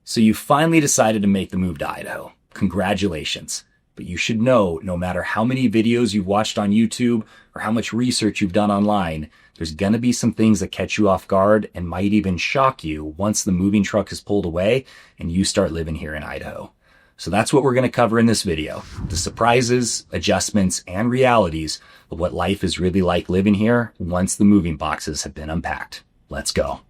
So you finally decided to make the move to Idaho. Congratulations. But you should know, no matter how many videos you've watched on YouTube or how much research you've done online, there's gonna be some things that catch you off guard and might even shock you once the moving truck is pulled away and you start living here in Idaho. So that's what we're gonna cover in this video. The surprises, adjustments, and realities of what life is really like living here once the moving boxes have been unpacked. Let's go.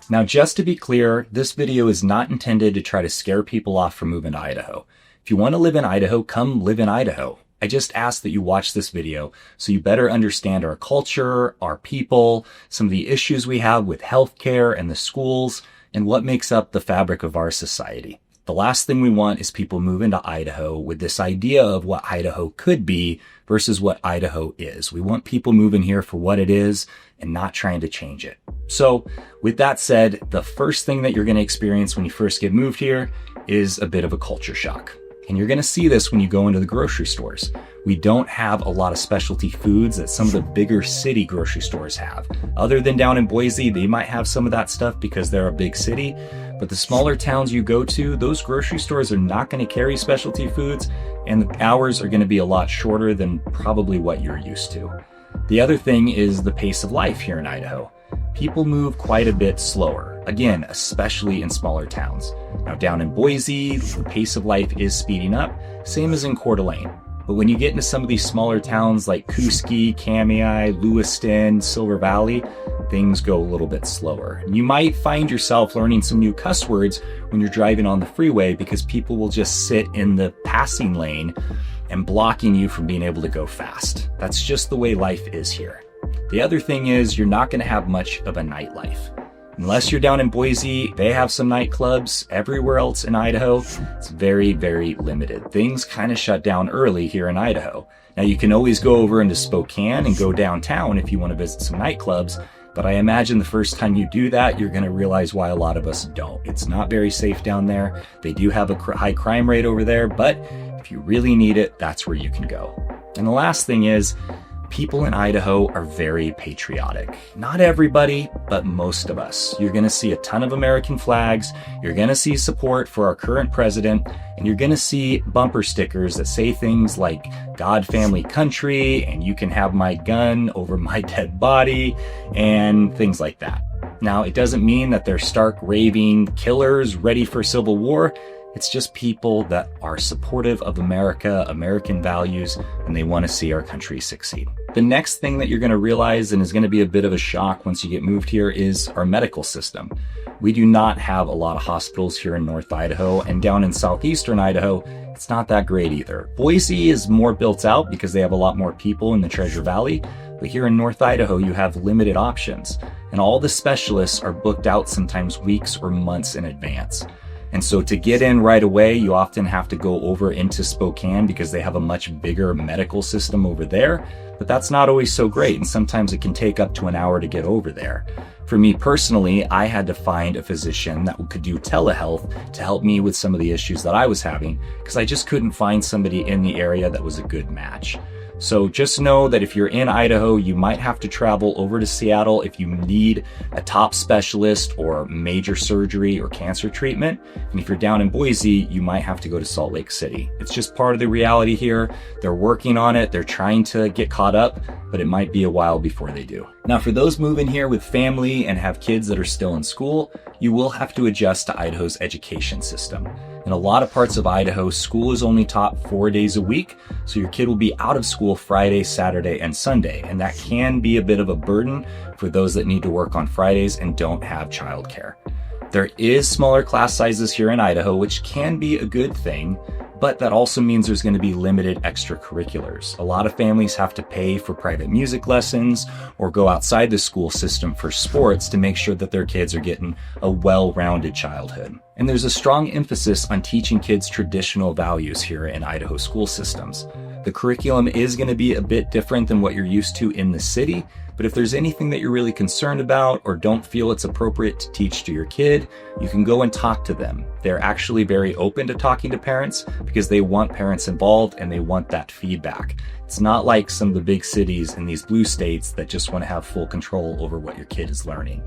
Now, just to be clear, this video is not intended to try to scare people off from moving to Idaho. If you want to live in Idaho, come live in Idaho. I just ask that you watch this video so you better understand our culture, our people, some of the issues we have with healthcare and the schools, and what makes up the fabric of our society. The last thing we want is people moving to Idaho with this idea of what Idaho could be versus what Idaho is. We want people moving here for what it is and not trying to change it. So with that said, the first thing that you're going to experience when you first get moved here is a bit of a culture shock. And you're going to see this when you go into the grocery stores. We don't have a lot of specialty foods that some of the bigger city grocery stores have. Other than down in Boise, they might have some of that stuff because they're a big city. But the smaller towns you go to, those grocery stores are not going to carry specialty foods, and the hours are going to be a lot shorter than probably what you're used to. The other thing is the pace of life here in Idaho. People move quite a bit slower, again, especially in smaller towns. Now down in Boise, the pace of life is speeding up, same as in Coeur d'Alene. But when you get into some of these smaller towns like Kuski, Kamei, Lewiston, Silver Valley, things go a little bit slower. You might find yourself learning some new cuss words when you're driving on the freeway because people will just sit in the passing lane and blocking you from being able to go fast. That's just the way life is here. The other thing is you're not going to have much of a nightlife. Unless you're down in Boise, they have some nightclubs. Everywhere else in Idaho, it's very, very limited. Things kind of shut down early here in Idaho. Now you can always go over into Spokane and go downtown if you want to visit some nightclubs, but I imagine the first time you do that, you're going to realize why a lot of us don't. It's not very safe down there. They do have a high crime rate over there, but if you really need it, that's where you can go. And the last thing is, people in Idaho are very patriotic. Not everybody, but most of us. You're going to see a ton of American flags. You're going to see support for our current president, and you're going to see bumper stickers that say things like God, family, country, and you can have my gun over my dead body, and things like that. Now, it doesn't mean that they're stark raving killers ready for civil war. It's just people that are supportive of America, American values, and they want to see our country succeed. The next thing that you're going to realize, and is going to be a bit of a shock once you get moved here, is our medical system. We do not have a lot of hospitals here in North Idaho, and down in southeastern Idaho, it's not that great either. Boise is more built out because they have a lot more people in the Treasure Valley, but here in North Idaho, you have limited options, and all the specialists are booked out sometimes weeks or months in advance. And so to get in right away, you often have to go over into Spokane because they have a much bigger medical system over there, but that's not always so great, and sometimes it can take up to an hour to get over there. For me personally, I had to find a physician that could do telehealth to help me with some of the issues that I was having because I just couldn't find somebody in the area that was a good match. So just know that if you're in Idaho, you might have to travel over to Seattle if you need a top specialist or major surgery or cancer treatment. And if you're down in Boise, you might have to go to Salt Lake City. It's just part of the reality here. They're working on it. They're trying to get caught up, but it might be a while before they do. Now, for those moving here with family and have kids that are still in school, you will have to adjust to Idaho's education system. In a lot of parts of Idaho, school is only taught 4 days a week, so your kid will be out of school Friday, Saturday, and Sunday, and that can be a bit of a burden for those that need to work on Fridays and don't have childcare. There is smaller class sizes here in Idaho, which can be a good thing, but that also means there's going to be limited extracurriculars. A lot of families have to pay for private music lessons or go outside the school system for sports to make sure that their kids are getting a well-rounded childhood. And there's a strong emphasis on teaching kids traditional values here in Idaho school systems. The curriculum is going to be a bit different than what you're used to in the city, But if there's anything that you're really concerned about or don't feel it's appropriate to teach to your kid, you can go and talk to them. They're actually very open to talking to parents because they want parents involved and they want that feedback. It's not like some of the big cities in these blue states that just want to have full control over what your kid is learning.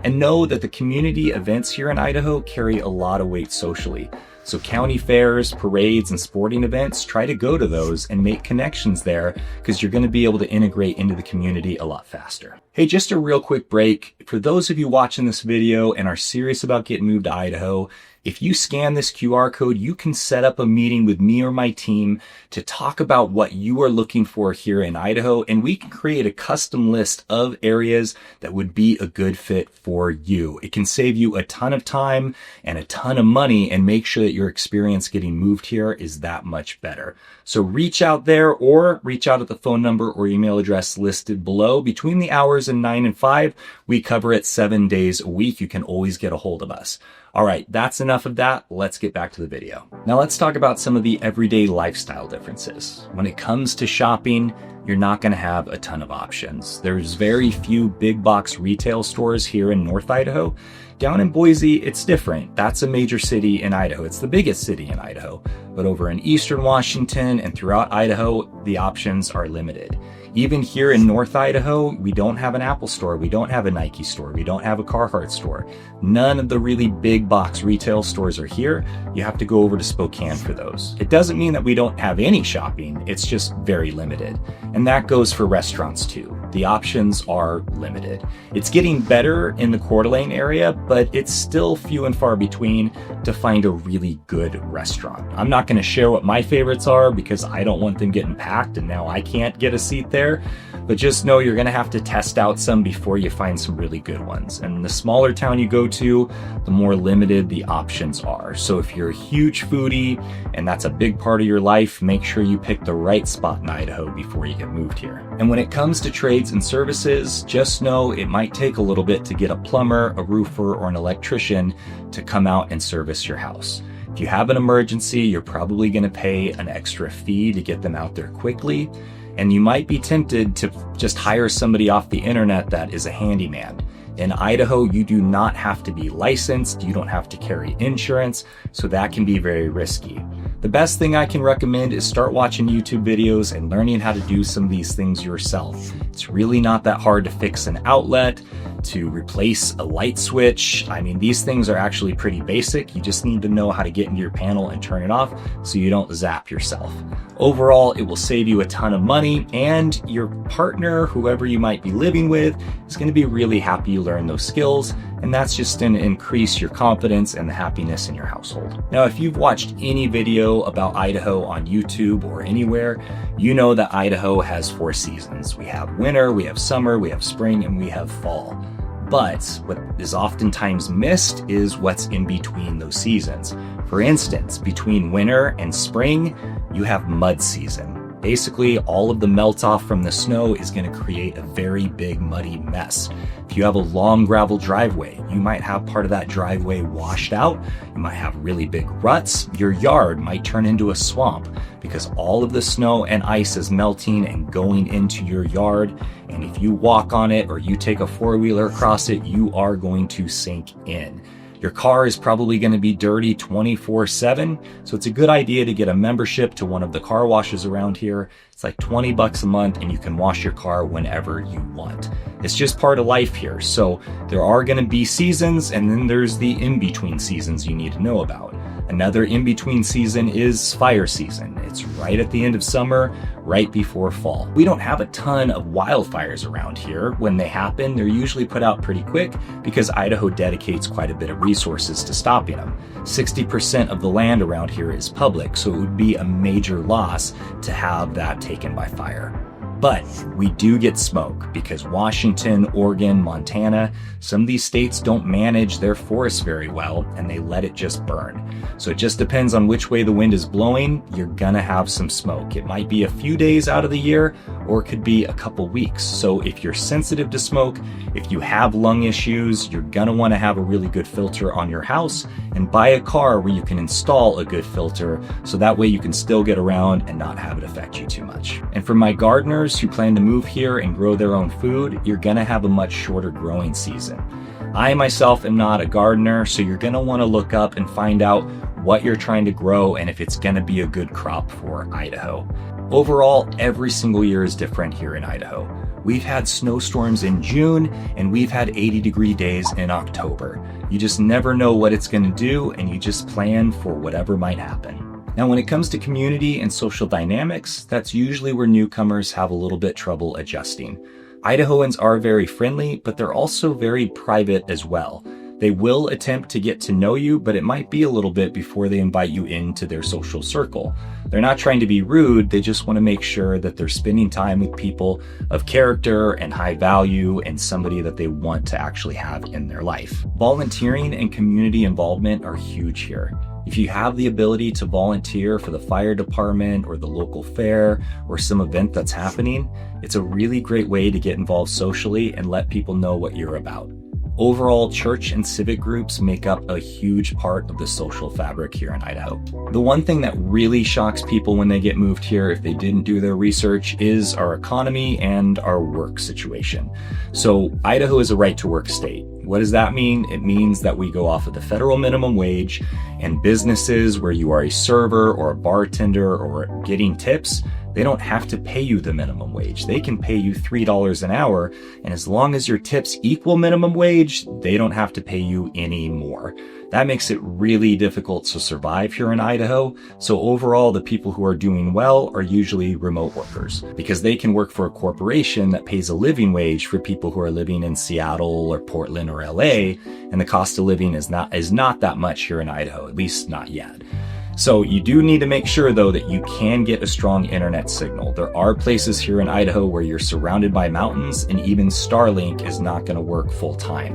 And know that the community events here in Idaho carry a lot of weight socially. So county fairs, parades, and sporting events, try to go to those and make connections there because you're going to be able to integrate into the community a lot faster. Hey, just a real quick break. For those of you watching this video and are serious about getting moved to Idaho, if you scan this QR code, you can set up a meeting with me or my team to talk about what you are looking for here in Idaho, and we can create a custom list of areas that would be a good fit for you. It can save you a ton of time and a ton of money and make sure that your experience getting moved here is that much better. So reach out there or reach out at the phone number or email address listed below. Between the hours of 9 and 5, we cover it 7 days a week. You can always get a hold of us. All right, that's enough of that. Let's get back to the video. Now let's talk about some of the everyday lifestyle differences. When it comes to shopping, you're not going to have a ton of options. There's very few big box retail stores here in North Idaho. Down in Boise, it's different. That's a major city in Idaho. It's the biggest city in Idaho. But over in Eastern Washington and throughout Idaho, the options are limited. Even here in North Idaho, we don't have an Apple store, we don't have a Nike store, we don't have a Carhartt store. None of the really big box retail stores are here. You have to go over to Spokane for those. It doesn't mean that we don't have any shopping, it's just very limited. And that goes for restaurants too. The options are limited. It's getting better in the Coeur d'Alene area, but it's still few and far between to find a really good restaurant. I'm not going to share what my favorites are because I don't want them getting packed and now I can't get a seat there. But just know you're going to have to test out some before you find some really good ones. And the smaller town you go to, the more limited the options are. So if you're a huge foodie and that's a big part of your life, make sure you pick the right spot in Idaho before you get moved here. And when it comes to trades and services, just know it might take a little bit to get a plumber, a roofer, or an electrician to come out and service your house. If you have an emergency, you're probably going to pay an extra fee to get them out there quickly. And you might be tempted to just hire somebody off the internet that is a handyman. In Idaho, you do not have to be licensed, you don't have to carry insurance, so that can be very risky. The best thing I can recommend is start watching YouTube videos and learning how to do some of these things yourself. It's really not that hard to fix an outlet, to replace a light switch. I mean, these things are actually pretty basic. You just need to know how to get into your panel and turn it off so you don't zap yourself. Overall, it will save you a ton of money, and your partner, whoever you might be living with, is going to be really happy you learned those skills, and that's just going to increase your confidence and the happiness in your household. Now, if you've watched any video about Idaho on YouTube or anywhere, you know that Idaho has 4 seasons. We have winter, we have summer, we have spring, and we have fall. But what is oftentimes missed is what's in between those seasons. For instance, between winter and spring, you have mud season. Basically, all of the melt off from the snow is going to create a very big muddy mess. If you have a long gravel driveway, you might have part of that driveway washed out. You might have really big ruts. Your yard might turn into a swamp because all of the snow and ice is melting and going into your yard. And if you walk on it or you take a 4-wheeler across it, you are going to sink in. Your car is probably going to be dirty 24/7, so it's a good idea to get a membership to one of the car washes around here. It's like $20 a month and you can wash your car whenever you want. It's just part of life here. So there are going to be seasons, and then there's the in-between seasons you need to know about. Another in-between season is fire season. It's right at the end of summer, right before fall. We don't have a ton of wildfires around here. When they happen, they're usually put out pretty quick because Idaho dedicates quite a bit of resources to stopping them. 60% of the land around here is public, so it would be a major loss to have that taken by fire. But we do get smoke because Washington, Oregon, Montana, some of these states don't manage their forests very well and they let it just burn. So it just depends on which way the wind is blowing. You're gonna have some smoke. It might be a few days out of the year or it could be a couple weeks. So if you're sensitive to smoke, if you have lung issues, you're gonna wanna have a really good filter on your house and buy a car where you can install a good filter so that way you can still get around and not have it affect you too much. And for my gardeners, farmers who plan to move here and grow their own food, you're going to have a much shorter growing season. I myself am not a gardener, so you're going to want to look up and find out what you're trying to grow and if it's going to be a good crop for Idaho. Overall, every single year is different here in Idaho. We've had snowstorms in June and we've had 80-degree days in October. You just never know what it's going to do, and you just plan for whatever might happen. Now, when it comes to community and social dynamics, that's usually where newcomers have a little bit trouble adjusting. Idahoans are very friendly, but they're also very private as well. They will attempt to get to know you, but it might be a little bit before they invite you into their social circle. They're not trying to be rude, they just want to make sure that they're spending time with people of character and high value and somebody that they want to actually have in their life. Volunteering and community involvement are huge here. If you have the ability to volunteer for the fire department or the local fair or some event that's happening, it's a really great way to get involved socially and let people know what you're about. Overall, church and civic groups make up a huge part of the social fabric here in Idaho. The one thing that really shocks people when they get moved here, if they didn't do their research, is our economy and our work situation. So Idaho is a right-to-work state. What does that mean? It means that we go off of the federal minimum wage, and businesses where you are a server or a bartender or getting tips, they don't have to pay you the minimum wage. They can pay you $3 an hour, and as long as your tips equal minimum wage, they don't have to pay you any more. That makes it really difficult to survive here in Idaho. So overall, the people who are doing well are usually remote workers because they can work for a corporation that pays a living wage for people who are living in Seattle or Portland or LA, and the cost of living is not that much here in Idaho, at least not yet. So you do need to make sure, though, that you can get a strong internet signal. There are places here in Idaho where you're surrounded by mountains, and even Starlink is not going to work full time.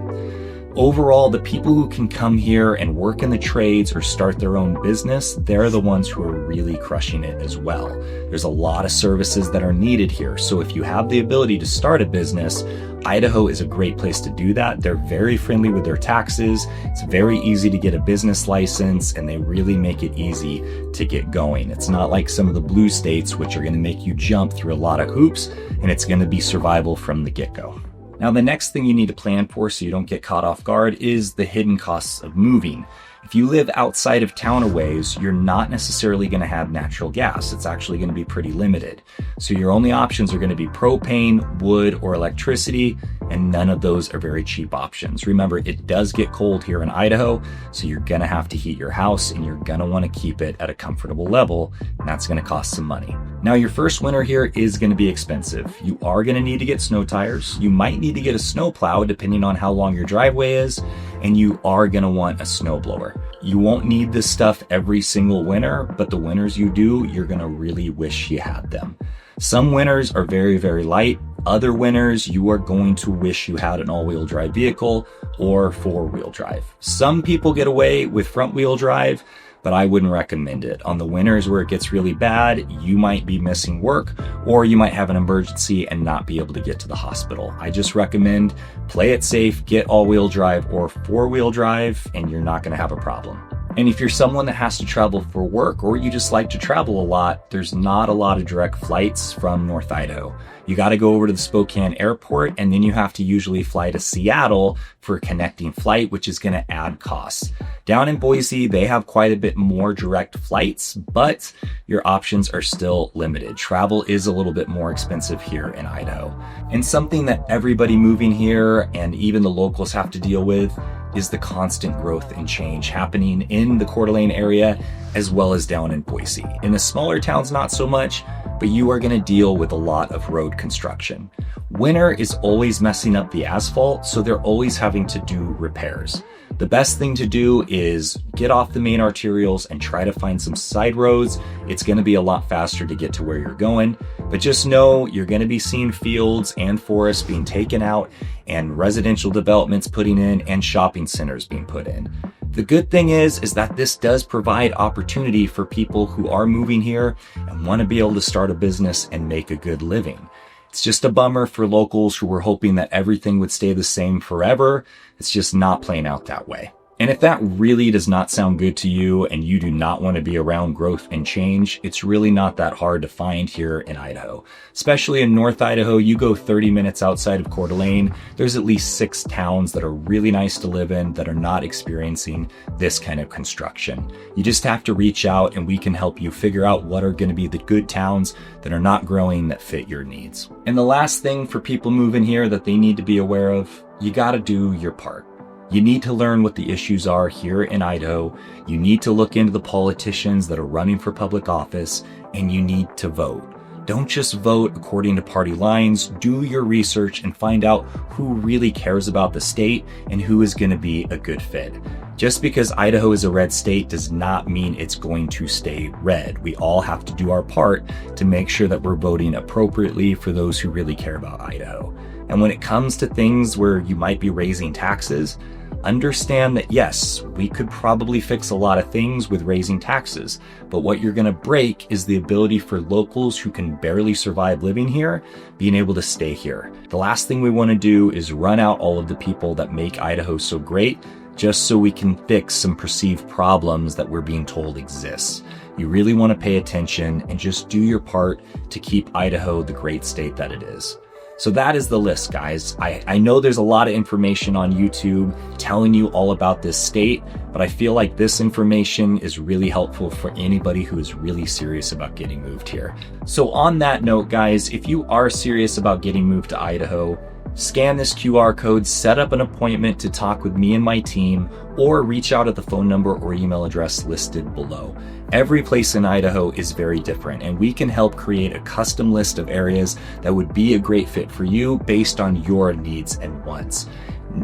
Overall, the people who can come here and work in the trades or start their own business, they're the ones who are really crushing it as well. There's a lot of services that are needed here. So if you have the ability to start a business, Idaho is a great place to do that. They're very friendly with their taxes. It's very easy to get a business license, and they really make it easy to get going. It's not like some of the blue states, which are going to make you jump through a lot of hoops, and it's going to be survival from the get-go. Now, the next thing you need to plan for so you don't get caught off guard is the hidden costs of moving. If you live outside of town a ways, you're not necessarily going to have natural gas. It's actually going to be pretty limited. So your only options are going to be propane, wood, or electricity, and none of those are very cheap options. Remember, it does get cold here in Idaho, so you're going to have to heat your house, and you're going to want to keep it at a comfortable level, and that's going to cost some money. Now, your first winter here is going to be expensive. You are going to need to get snow tires. You might need to get a snow plow depending on how long your driveway is, and you are going to want a snow blower. You won't need this stuff every single winter, but the winters you do, you're going to really wish you had them. Some winters are very, very light. Other winters, you are going to wish you had an all-wheel drive vehicle or four-wheel drive. Some people get away with front-wheel drive, but I wouldn't recommend it. On the winters where it gets really bad, you might be missing work, or you might have an emergency and not be able to get to the hospital. I just recommend play it safe, get all-wheel drive or four-wheel drive, and you're not going to have a problem. And if you're someone that has to travel for work, or you just like to travel a lot, there's not a lot of direct flights from North Idaho. You got to go over to the Spokane airport, and then you have to usually fly to Seattle for a connecting flight, which is going to add costs. Down in Boise, they have quite a bit more direct flights, but your options are still limited. Travel is a little bit more expensive here in Idaho. And something that everybody moving here and even the locals have to deal with is the constant growth and change happening in the Coeur d'Alene area as well as down in Boise. In the smaller towns, not so much, but you are going to deal with a lot of road construction. Winter is always messing up the asphalt, so they're always having to do repairs. The best thing to do is get off the main arterials and try to find some side roads. It's going to be a lot faster to get to where you're going, but just know you're going to be seeing fields and forests being taken out and residential developments putting in and shopping centers being put in. The good thing is that this does provide opportunity for people who are moving here and want to be able to start a business and make a good living. It's just a bummer for locals who were hoping that everything would stay the same forever. It's just not playing out that way. And if that really does not sound good to you and you do not want to be around growth and change, it's really not that hard to find here in Idaho. Especially in North Idaho, you go 30 minutes outside of Coeur d'Alene, there's at least 6 towns that are really nice to live in that are not experiencing this kind of construction. You just have to reach out and we can help you figure out what are going to be the good towns that are not growing that fit your needs. And the last thing for people moving here that they need to be aware of, you got to do your part. You need to learn what the issues are here in Idaho. You need to look into the politicians that are running for public office, and you need to vote. Don't just vote according to party lines. Do your research and find out who really cares about the state and who is going to be a good fit. Just because Idaho is a red state does not mean it's going to stay red. We all have to do our part to make sure that we're voting appropriately for those who really care about Idaho. And when it comes to things where you might be raising taxes, understand that yes, we could probably fix a lot of things with raising taxes, but what you're going to break is the ability for locals who can barely survive living here, being able to stay here. The last thing we want to do is run out all of the people that make Idaho so great, just so we can fix some perceived problems that we're being told exists. You really want to pay attention and just do your part to keep Idaho the great state that it is. So that is the list, guys. I know there's a lot of information on YouTube telling you all about this state, but I feel like this information is really helpful for anybody who is really serious about getting moved here. So on that note, guys, if you are serious about getting moved to Idaho, scan this QR code, set up an appointment to talk with me and my team, or reach out at the phone number or email address listed below. Every place in Idaho is very different, and we can help create a custom list of areas that would be a great fit for you based on your needs and wants.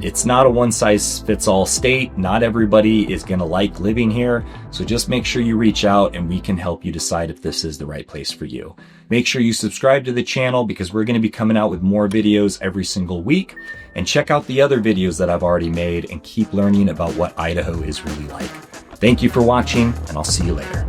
It's not a one-size-fits-all state. Not everybody is going to like living here, so just make sure you reach out and we can help you decide if this is the right place for you. Make sure you subscribe to the channel because we're going to be coming out with more videos every single week, and check out the other videos that I've already made and keep learning about what Idaho is really like. Thank you for watching, and I'll see you later.